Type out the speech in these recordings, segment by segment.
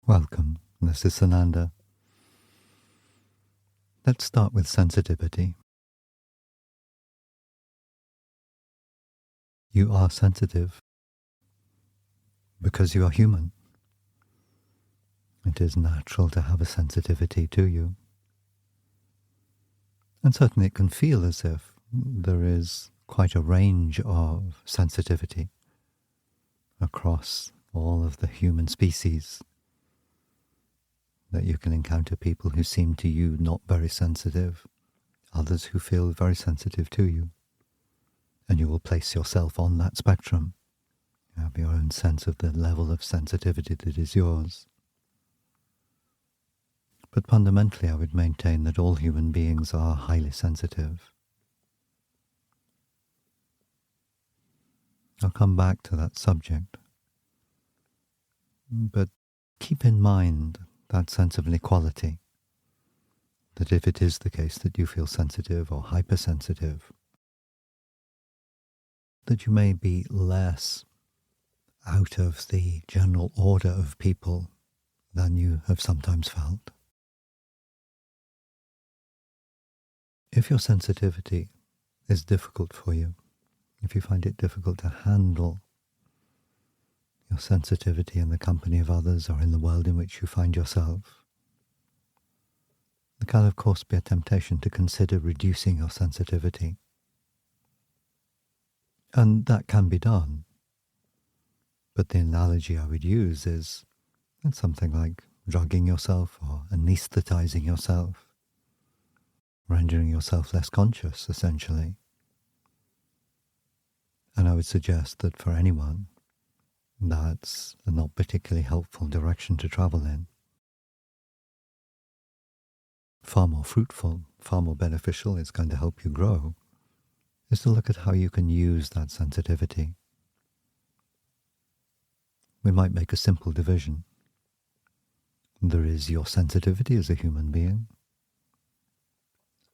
Welcome, this is Sananda. Let's start with sensitivity. You are sensitive because you are human. It is natural to have a sensitivity to you. And certainly it can feel as if there is quite a range of sensitivity across all of the human species, that you can encounter people who seem to you not very sensitive, others who feel very sensitive to you, and you will place yourself on that spectrum. You have your own sense of the level of sensitivity that is yours. But fundamentally, I would maintain that all human beings are highly sensitive. I'll come back to that subject. But keep in mind that sense of inequality, that if it is the case that you feel sensitive or hypersensitive, that you may be less out of the general order of people than you have sometimes felt. If your sensitivity is difficult for you, if you find it difficult to handle your sensitivity in the company of others or in the world in which you find yourself, there can of course be a temptation to consider reducing your sensitivity. And that can be done. But the analogy I would use is something like drugging yourself or anesthetizing yourself, rendering yourself less conscious, essentially. And I would suggest that for anyone, that's a not particularly helpful direction to travel in. Far more fruitful, far more beneficial, it's going to help you grow, is to look at how you can use that sensitivity. We might make a simple division. There is your sensitivity as a human being,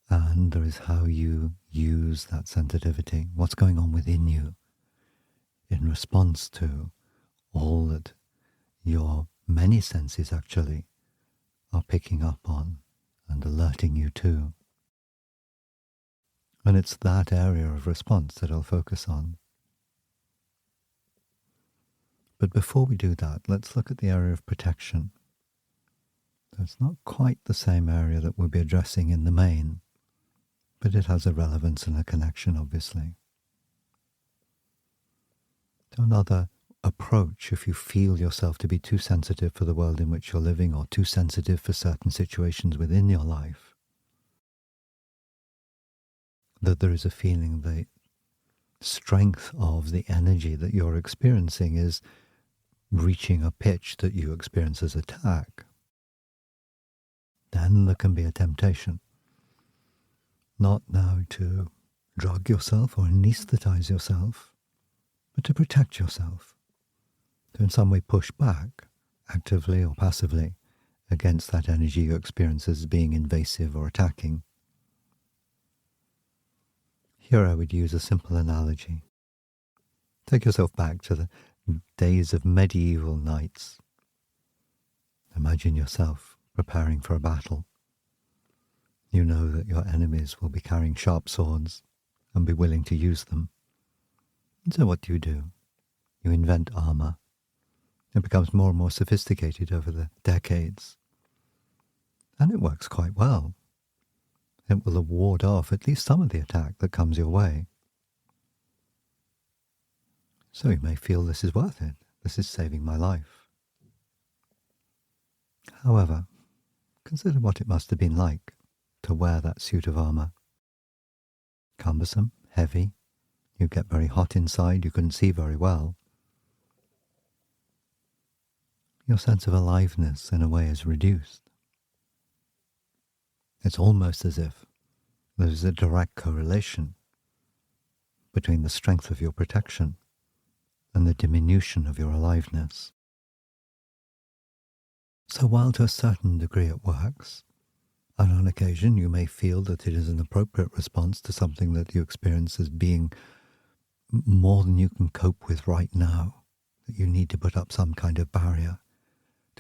and there is how you use that sensitivity, what's going on within you in response to all that your many senses actually are picking up on and alerting you to. And it's that area of response that I'll focus on. But before we do that, let's look at the area of protection. It's not quite the same area that we'll be addressing in the main, but it has a relevance and a connection, obviously. So another approach, if you feel yourself to be too sensitive for the world in which you're living or too sensitive for certain situations within your life, that there is a feeling the strength of the energy that you're experiencing is reaching a pitch that you experience as attack, then there can be a temptation not now to drug yourself or anesthetize yourself, but to protect yourself, to in some way push back, actively or passively, against that energy you experience as being invasive or attacking. Here I would use a simple analogy. Take yourself back to the days of medieval knights. Imagine yourself preparing for a battle. You know that your enemies will be carrying sharp swords and be willing to use them. And so what do? You invent armor. It becomes more and more sophisticated over the decades. And it works quite well. It will ward off at least some of the attack that comes your way. So you may feel this is worth it. This is saving my life. However, consider what it must have been like to wear that suit of armor. Cumbersome, heavy, you get very hot inside, you couldn't see very well. Your sense of aliveness, in a way, is reduced. It's almost as if there's a direct correlation between the strength of your protection and the diminution of your aliveness. So while to a certain degree it works, and on occasion you may feel that it is an appropriate response to something that you experience as being more than you can cope with right now, that you need to put up some kind of barrier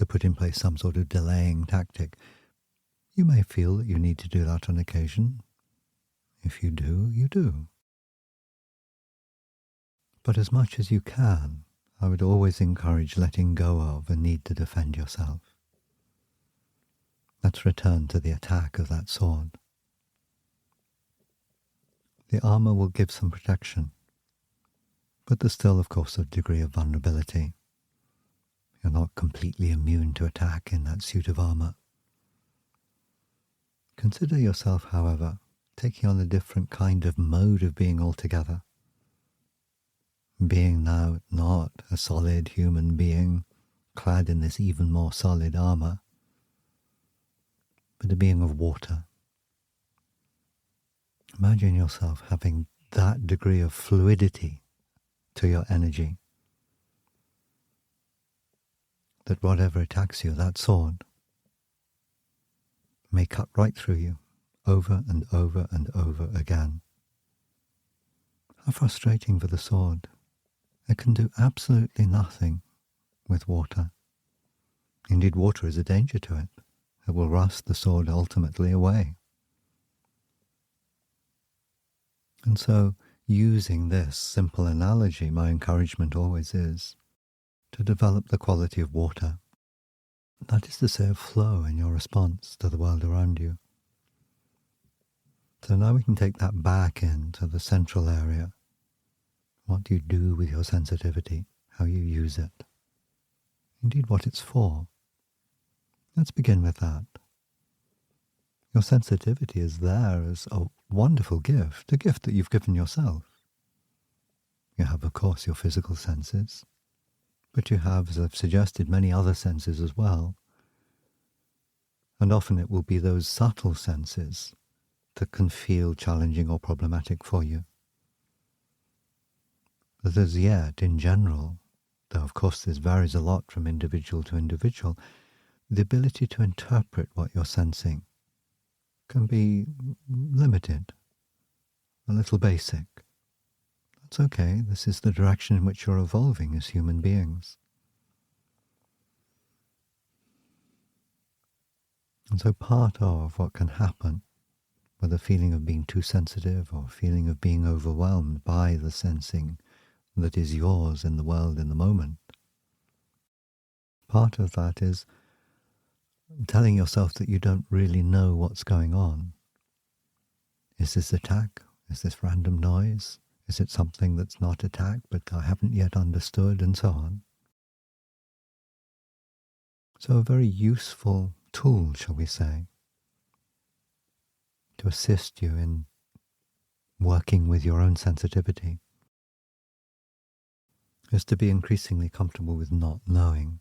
to put in place some sort of delaying tactic. You may feel that you need to do that on occasion. If you do, you do. But as much as you can, I would always encourage letting go of a need to defend yourself. Let's return to the attack of that sword. The armor will give some protection, but there's still, of course, a degree of vulnerability. You're not completely immune to attack in that suit of armor. Consider yourself, however, taking on a different kind of mode of being altogether. Being now not a solid human being clad in this even more solid armor, but a being of water. Imagine yourself having that degree of fluidity to your energy, that whatever attacks you, that sword, may cut right through you over and over and over again. How frustrating for the sword. It can do absolutely nothing with water. Indeed, water is a danger to it. It will rust the sword ultimately away. And so, using this simple analogy, my encouragement always is to develop the quality of water. That is to say, of flow in your response to the world around you. So now we can take that back into the central area. What do you do with your sensitivity? How you use it? Indeed, what it's for. Let's begin with that. Your sensitivity is there as a wonderful gift, a gift that you've given yourself. You have, of course, your physical senses, but you have, as I've suggested, many other senses as well. And often it will be those subtle senses that can feel challenging or problematic for you. But as yet, in general, though of course this varies a lot from individual to individual, the ability to interpret what you're sensing can be limited, a little basic. That's okay. This is the direction in which you're evolving as human beings. And so part of what can happen with a feeling of being too sensitive or feeling of being overwhelmed by the sensing that is yours in the world in the moment, part of that is telling yourself that you don't really know what's going on. Is this attack? Is this random noise? Is it something that's not attack but I haven't yet understood, and so on? So a very useful tool, shall we say, to assist you in working with your own sensitivity is to be increasingly comfortable with not knowing.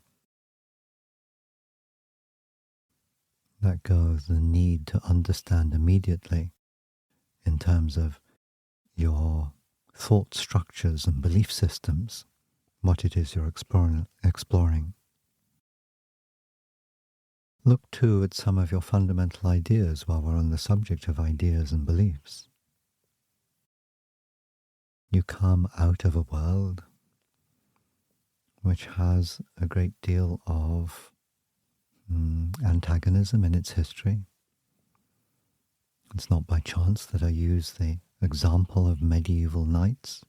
Let go of the need to understand immediately in terms of your thought structures and belief systems, what it is you're exploring. Look too at some of your fundamental ideas while we're on the subject of ideas and beliefs. You come out of a world which has a great deal of antagonism in its history. It's not by chance that I use the example of medieval knights.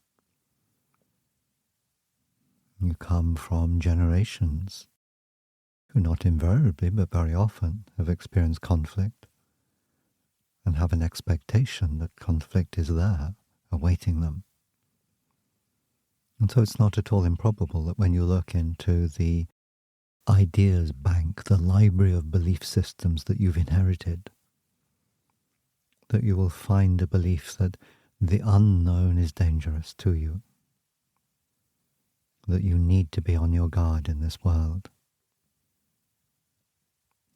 You come from generations who not invariably, but very often, have experienced conflict and have an expectation that conflict is there, awaiting them. And so it's not at all improbable that when you look into the ideas bank, the library of belief systems that you've inherited, that you will find a belief that the unknown is dangerous to you, that you need to be on your guard in this world.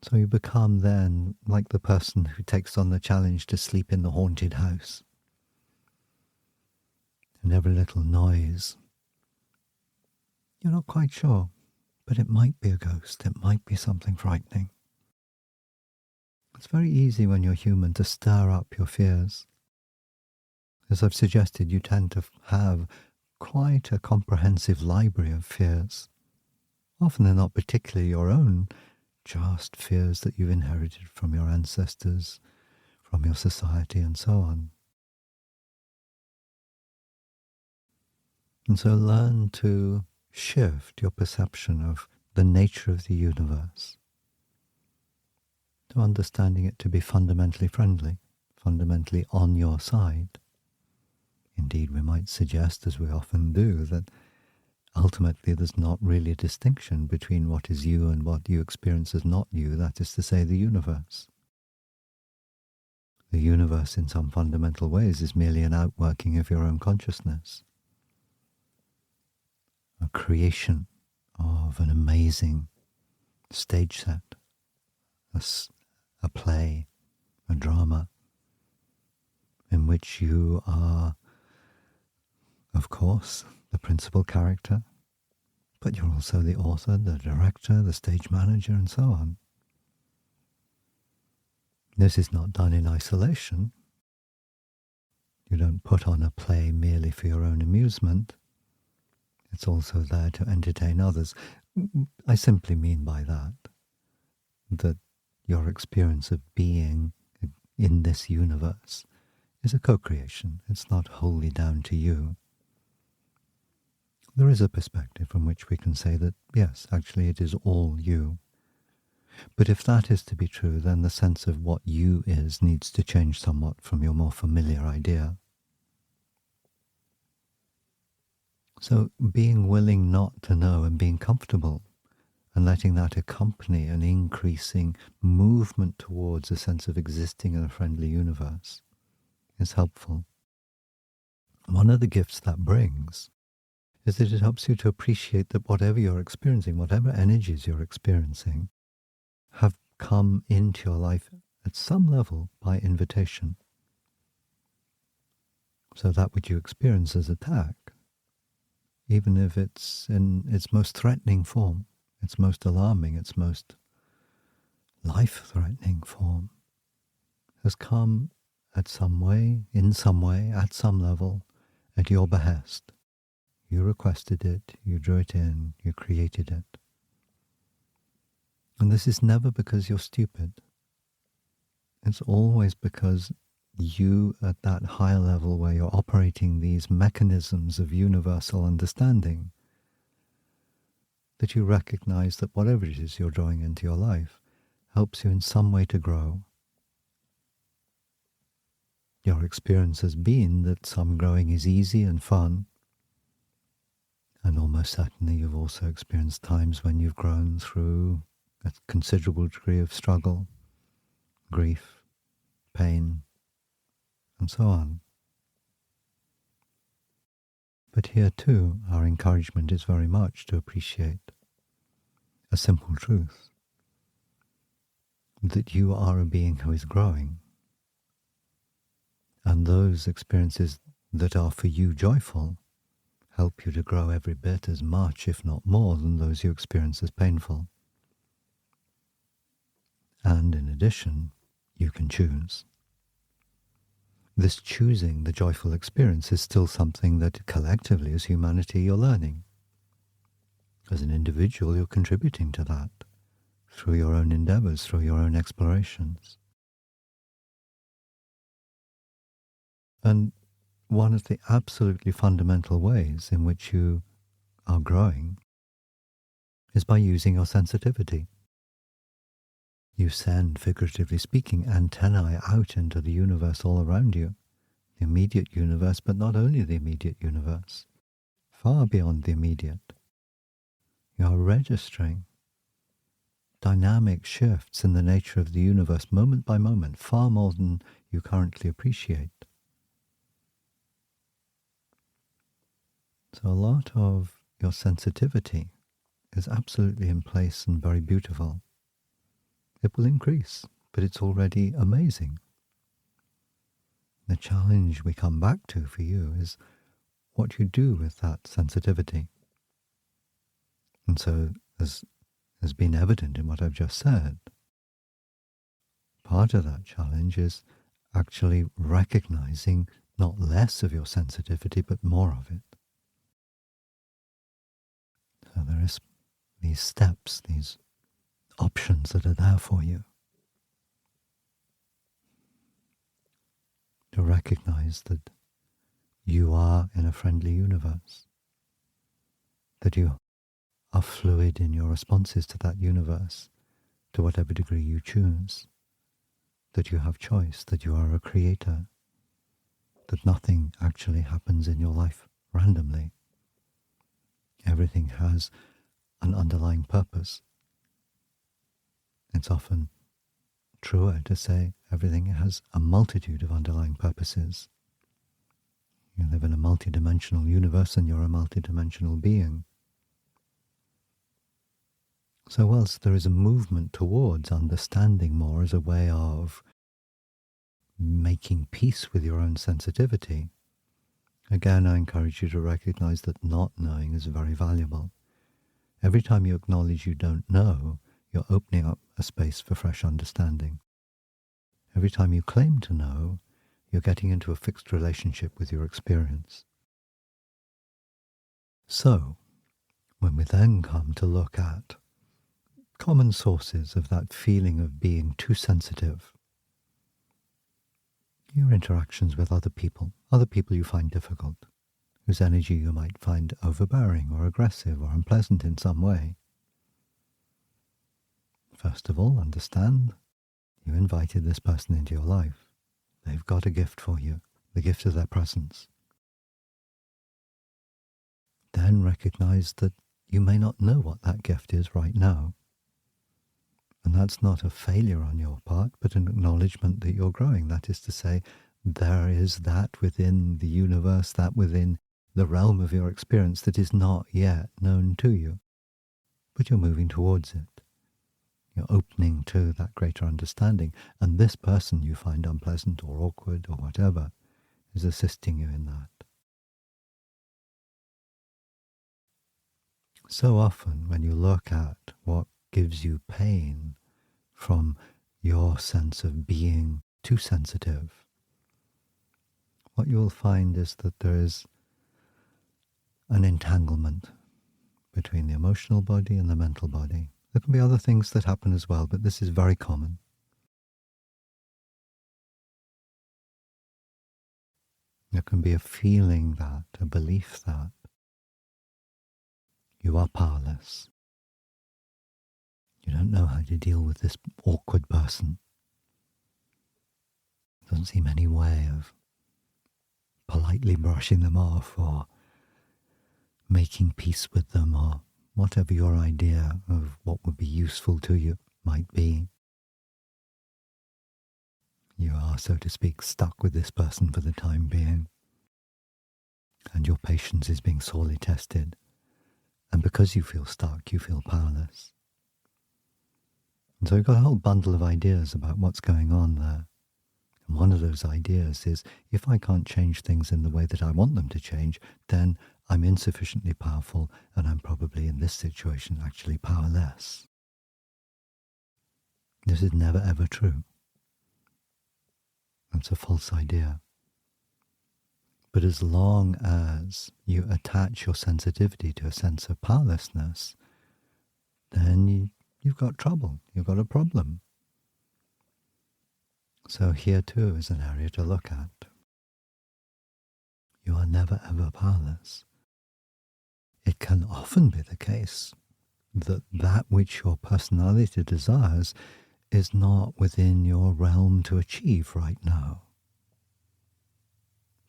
So you become then like the person who takes on the challenge to sleep in the haunted house. And every little noise, you're not quite sure, but it might be a ghost, it might be something frightening. It's very easy when you're human to stir up your fears. As I've suggested, you tend to have quite a comprehensive library of fears, Often they're not particularly your own, just fears that you've inherited from your ancestors, from your society, and so on. And so learn to shift your perception of the nature of the universe to understanding it to be fundamentally friendly, fundamentally on your side. Indeed, we might suggest, as we often do, that ultimately there's not really a distinction between what is you and what you experience as not you, that is to say, the universe. The universe, in some fundamental ways, is merely an outworking of your own consciousness, a creation of an amazing stage set, a play, a drama, in which you are, of course, the principal character, but you're also the author, the director, the stage manager, and so on. This is not done in isolation. You don't put on a play merely for your own amusement. It's also there to entertain others. I simply mean by that your experience of being in this universe is a co-creation. It's not wholly down to you. There is a perspective from which we can say that, yes, actually it is all you. But if that is to be true, then the sense of what you is needs to change somewhat from your more familiar idea. So being willing not to know and being comfortable and letting that accompany an increasing movement towards a sense of existing in a friendly universe is helpful. One of the gifts that brings is that it helps you to appreciate that whatever you're experiencing, whatever energies you're experiencing, have come into your life at some level by invitation. So that which you experience as attack, even if it's in its most threatening form, its most alarming, its most life-threatening form, has come in some way, at some level, at your behest. You requested it, you drew it in, you created it. And this is never because you're stupid. It's always because you, at that higher level where you're operating these mechanisms of universal understanding, that you recognize that whatever it is you're drawing into your life helps you in some way to grow. Your experience has been that some growing is easy and fun, and almost certainly you've also experienced times when you've grown through a considerable degree of struggle, grief, pain, and so on. But here too, our encouragement is very much to appreciate a simple truth, that you are a being who is growing, and those experiences that are for you joyful help you to grow every bit as much, if not more, than those you experience as painful. And in addition, you can choose. This choosing the joyful experience is still something that collectively as humanity you're learning. As an individual, you're contributing to that through your own endeavors, through your own explorations. And one of the absolutely fundamental ways in which you are growing is by using your sensitivity. You send, figuratively speaking, antennae out into the universe all around you, the immediate universe, but not only the immediate universe, far beyond the immediate. You are registering dynamic shifts in the nature of the universe moment by moment, far more than you currently appreciate. So a lot of your sensitivity is absolutely in place and very beautiful. It will increase, but it's already amazing. The challenge we come back to for you is what you do with that sensitivity. And so, as has been evident in what I've just said, part of that challenge is actually recognizing not less of your sensitivity, but more of it. So there is these steps, these options that are there for you. To recognize that you are in a friendly universe, that you are fluid in your responses to that universe, to whatever degree you choose, that you have choice, that you are a creator, that nothing actually happens in your life randomly. Everything has an underlying purpose. It's often truer to say everything has a multitude of underlying purposes. You live in a multidimensional universe and you're a multidimensional being. So whilst there is a movement towards understanding more as a way of making peace with your own sensitivity, again I encourage you to recognize that not knowing is very valuable. Every time you acknowledge you don't know, you're opening up a space for fresh understanding. Every time you claim to know, you're getting into a fixed relationship with your experience. So, when we then come to look at common sources of that feeling of being too sensitive, your interactions with other people you find difficult, whose energy you might find overbearing or aggressive or unpleasant in some way. First of all, understand you invited this person into your life. They've got a gift for you, the gift of their presence. Then recognize that you may not know what that gift is right now. And that's not a failure on your part, but an acknowledgement that you're growing. That is to say, there is that within the universe, that within the realm of your experience that is not yet known to you. But you're moving towards it. You're opening to that greater understanding. And this person you find unpleasant or awkward or whatever is assisting you in that. So often when you look at what gives you pain from your sense of being too sensitive, what you'll find is that there is an entanglement between the emotional body and the mental body. There can be other things that happen as well, but this is very common. There can be a feeling that, a belief that you are powerless. You don't know how to deal with this awkward person. There doesn't seem any way of politely brushing them off or making peace with them or whatever your idea of what would be useful to you might be. You are, so to speak, stuck with this person for the time being, and your patience is being sorely tested. And because you feel stuck, you feel powerless. And so you've got a whole bundle of ideas about what's going on there. And one of those ideas is, if I can't change things in the way that I want them to change, then I'm insufficiently powerful, and I'm probably in this situation actually powerless. This is never ever true. That's a false idea. But as long as you attach your sensitivity to a sense of powerlessness, then you've got trouble, you've got a problem. So here too is an area to look at. You are never ever powerless. It can often be the case that that which your personality desires is not within your realm to achieve right now.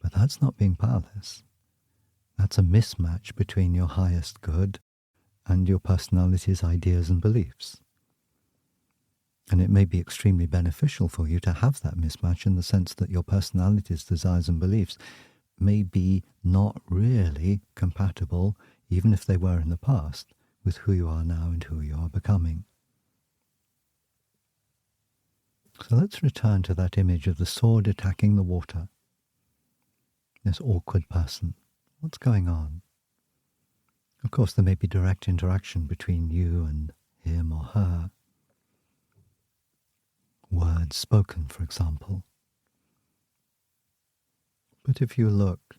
But that's not being powerless. That's a mismatch between your highest good and your personality's ideas and beliefs. And it may be extremely beneficial for you to have that mismatch in the sense that your personality's desires and beliefs may be not really compatible, even if they were in the past, with who you are now and who you are becoming. So let's return to that image of the sword attacking the water. This awkward person. What's going on? Of course, there may be direct interaction between you and him or her. Words spoken, for example. But if you look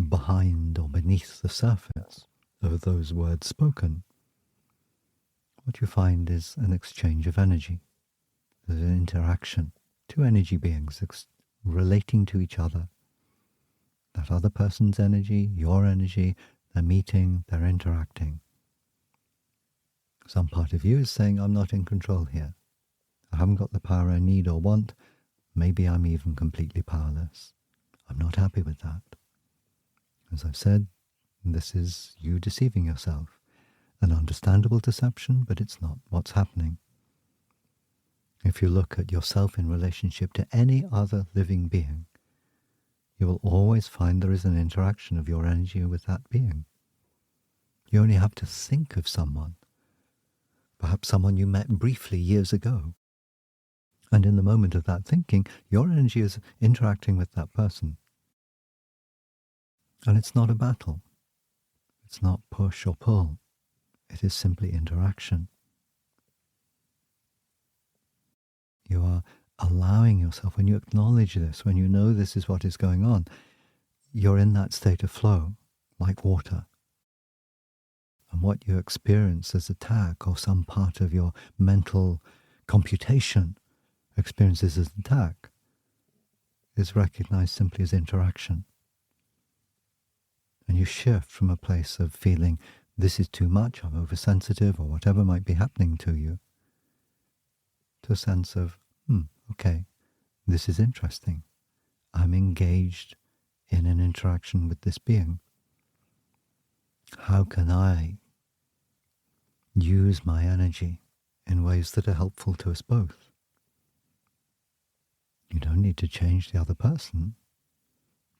behind or beneath the surface of those words spoken, what you find is an exchange of energy. There's an interaction. Two energy beings relating to each other. That other person's energy, your energy, they're meeting, they're interacting. Some part of you is saying, I'm not in control here. I haven't got the power I need or want. Maybe I'm even completely powerless. I'm not happy with that. As I've said, this is you deceiving yourself. An understandable deception, but it's not what's happening. If you look at yourself in relationship to any other living being, you will always find there is an interaction of your energy with that being. You only have to think of someone, perhaps someone you met briefly years ago, and in the moment of that thinking, your energy is interacting with that person. And it's not a battle. It's not push or pull. It is simply interaction. You are allowing yourself, when you acknowledge this, when you know this is what is going on, you're in that state of flow, like water. And what you experience as attack, or some part of your mental computation experiences as attack, is recognized simply as interaction. And you shift from a place of feeling, this is too much, I'm oversensitive, or whatever might be happening to you, to a sense of, okay, this is interesting. I'm engaged in an interaction with this being. How can I use my energy in ways that are helpful to us both? You don't need to change the other person.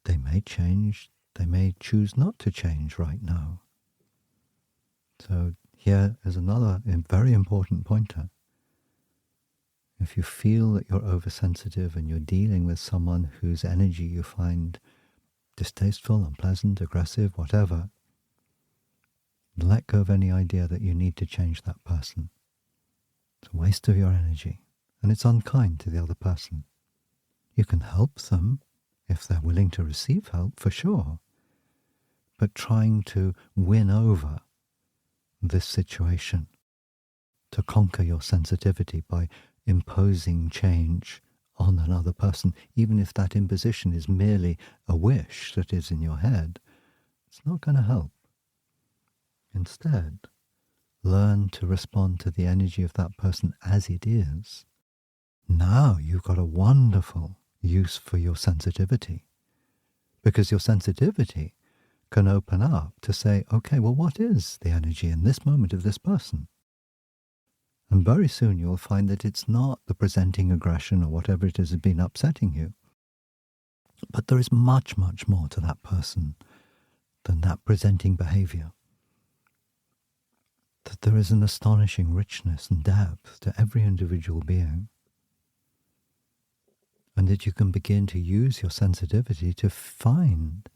They may change, they may choose not to change right now. So here is another very important pointer. If you feel that you're oversensitive and you're dealing with someone whose energy you find distasteful, unpleasant, aggressive, whatever, let go of any idea that you need to change that person. It's a waste of your energy, and it's unkind to the other person. You can help them if they're willing to receive help, for sure. But trying to win over this situation, to conquer your sensitivity by imposing change on another person, even if that imposition is merely a wish that is in your head, it's not going to help. Instead, learn to respond to the energy of that person as it is. Now you've got a wonderful use for your sensitivity, because your sensitivity can open up to say, okay, well, what is the energy in this moment of this person? And very soon you'll find that it's not the presenting aggression or whatever it is has been upsetting you, but there is much, much more to that person than that presenting behavior. That there is an astonishing richness and depth to every individual being. And that you can begin to use your sensitivity to find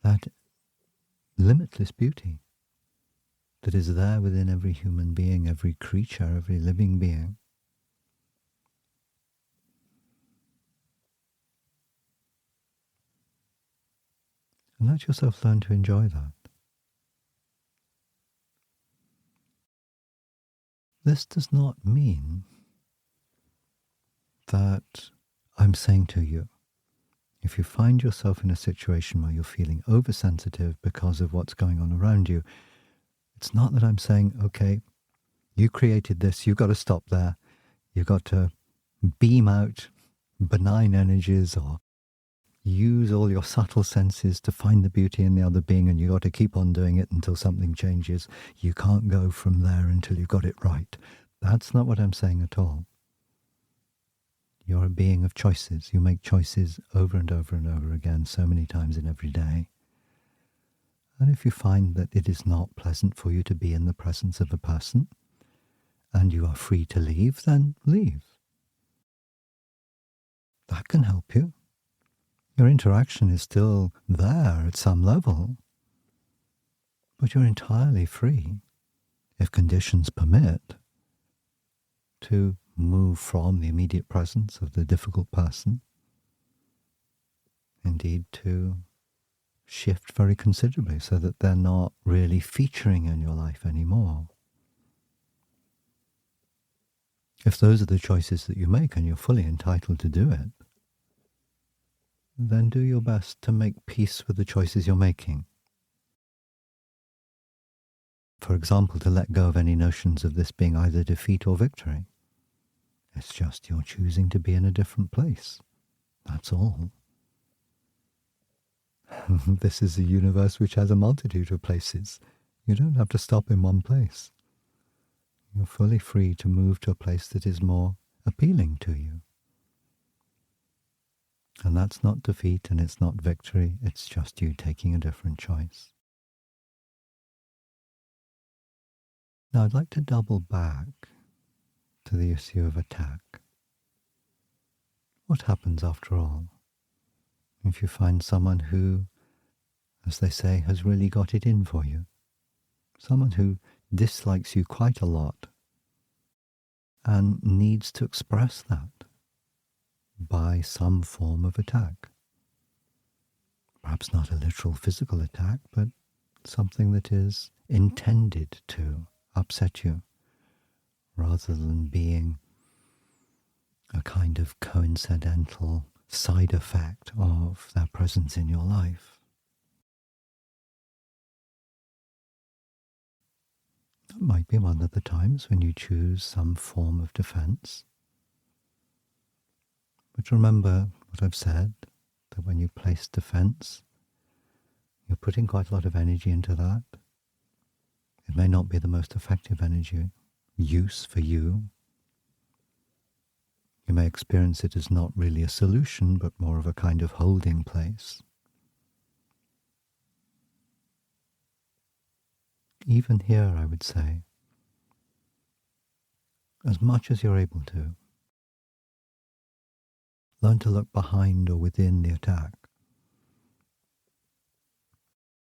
that limitless beauty that is there within every human being, every creature, every living being. And let yourself learn to enjoy that. This does not mean that I'm saying to you, if you find yourself in a situation where you're feeling oversensitive because of what's going on around you, it's not that I'm saying, okay, you created this, you've got to stop there. You've got to beam out benign energies or use all your subtle senses to find the beauty in the other being, and you've got to keep on doing it until something changes. You can't go from there until you've got it right. That's not what I'm saying at all. You're a being of choices. You make choices over and over and over again, so many times in every day. And if you find that it is not pleasant for you to be in the presence of a person, and you are free to leave, then leave. That can help you. Your interaction is still there at some level, but you're entirely free, if conditions permit, to move from the immediate presence of the difficult person, indeed to shift very considerably so that they're not really featuring in your life anymore. If those are the choices that you make and you're fully entitled to do it, then do your best to make peace with the choices you're making. For example, to let go of any notions of this being either defeat or victory. It's just you're choosing to be in a different place. That's all. This is a universe which has a multitude of places. You don't have to stop in one place. You're fully free to move to a place that is more appealing to you. And that's not defeat and it's not victory. It's just you taking a different choice. Now I'd like to double back to the issue of attack. What happens after all if you find someone who, as they say, has really got it in for you? Someone who dislikes you quite a lot and needs to express that by some form of attack. Perhaps not a literal physical attack, but something that is intended to upset you, rather than being a kind of coincidental side effect of their presence in your life. That might be one of the times when you choose some form of defense. But remember what I've said, that when you place defense, you're putting quite a lot of energy into that. It may not be the most effective energy use for you. You may experience it as not really a solution, but more of a kind of holding place. Even here, I would say, as much as you're able to, learn to look behind or within the attack.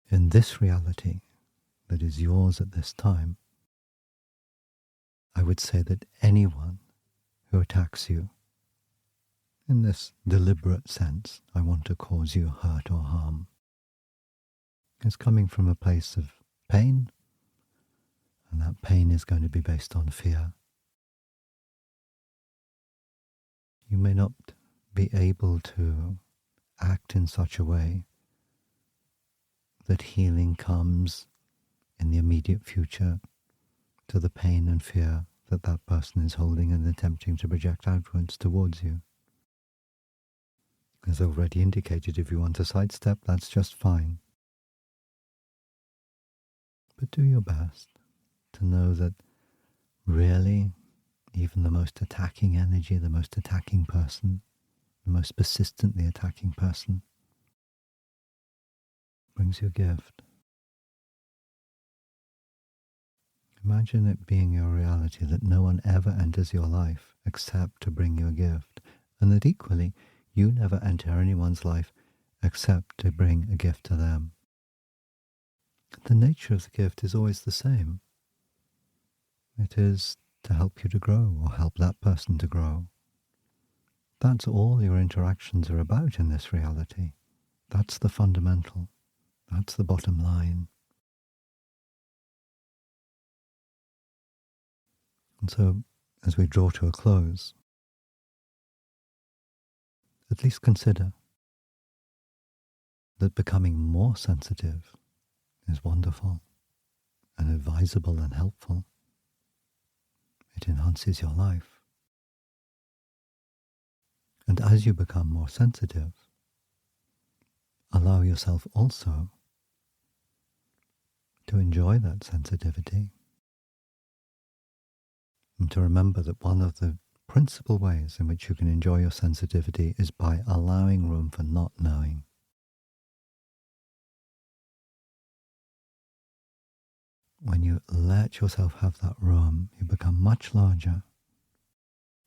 In this reality that is yours at this time, I would say that anyone who attacks you, in this deliberate sense, I want to cause you hurt or harm, is coming from a place of pain, and that pain is going to be based on fear. You may not be able to act in such a way that healing comes in the immediate future to the pain and fear that that person is holding and attempting to project outwards towards you. As already indicated, if you want to sidestep, that's just fine. But do your best to know that really, even the most attacking energy, the most attacking person, the most persistently attacking person, brings you a gift. Imagine it being your reality that no one ever enters your life except to bring you a gift, and that equally you never enter anyone's life except to bring a gift to them. The nature of the gift is always the same. It is to help you to grow or help that person to grow. That's all your interactions are about in this reality. That's the fundamental. That's the bottom line. And so, as we draw to a close, at least consider that becoming more sensitive is wonderful and advisable and helpful. It enhances your life. And as you become more sensitive, allow yourself also to enjoy that sensitivity and to remember that one of the principal ways in which you can enjoy your sensitivity is by allowing room for not knowing. When you let yourself have that room, you become much larger.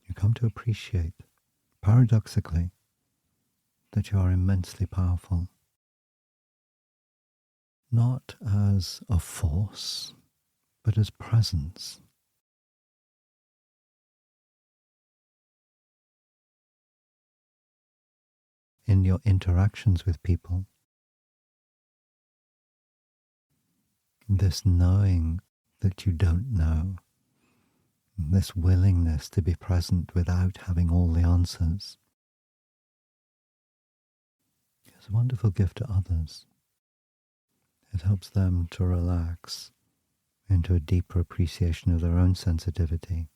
You come to appreciate, paradoxically, that you are immensely powerful. Not as a force, but as presence. In your interactions with people, this knowing that you don't know, this willingness to be present without having all the answers is a wonderful gift to others. It helps them to relax into a deeper appreciation of their own sensitivity.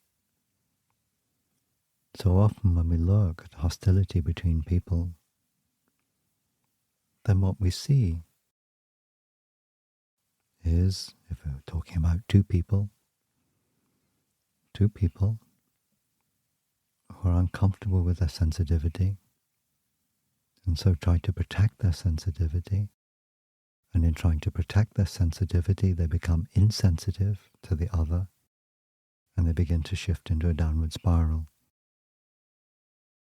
So often when we look at hostility between people, then what we see is, if we're talking about two people who are uncomfortable with their sensitivity and so try to protect their sensitivity, and in trying to protect their sensitivity they become insensitive to the other and they begin to shift into a downward spiral.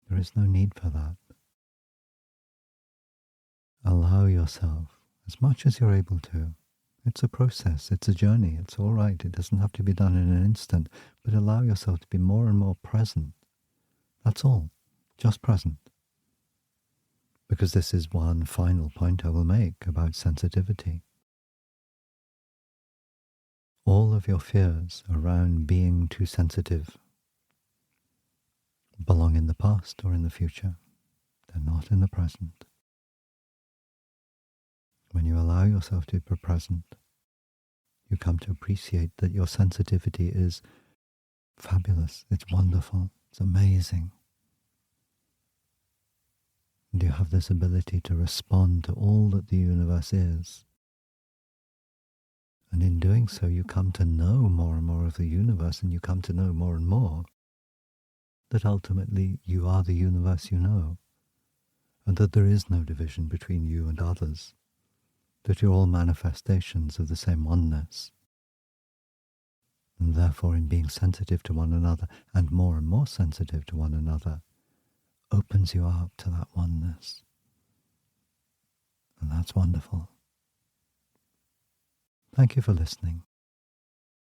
There is no need for that. Allow yourself, as much as you're able to. It's a process, it's a journey, it's all right. It doesn't have to be done in an instant, but allow yourself to be more and more present. That's all, just present. Because this is one final point I will make about sensitivity. All of your fears around being too sensitive belong in the past or in the future. They're not in the present. When you allow yourself to be present, you come to appreciate that your sensitivity is fabulous, it's wonderful, it's amazing. And you have this ability to respond to all that the universe is. And in doing so, you come to know more and more of the universe, and you come to know more and more that ultimately you are the universe you know, and that there is no division between you and others, that you're all manifestations of the same oneness. And therefore, in being sensitive to one another, and more sensitive to one another, opens you up to that oneness. And that's wonderful. Thank you for listening.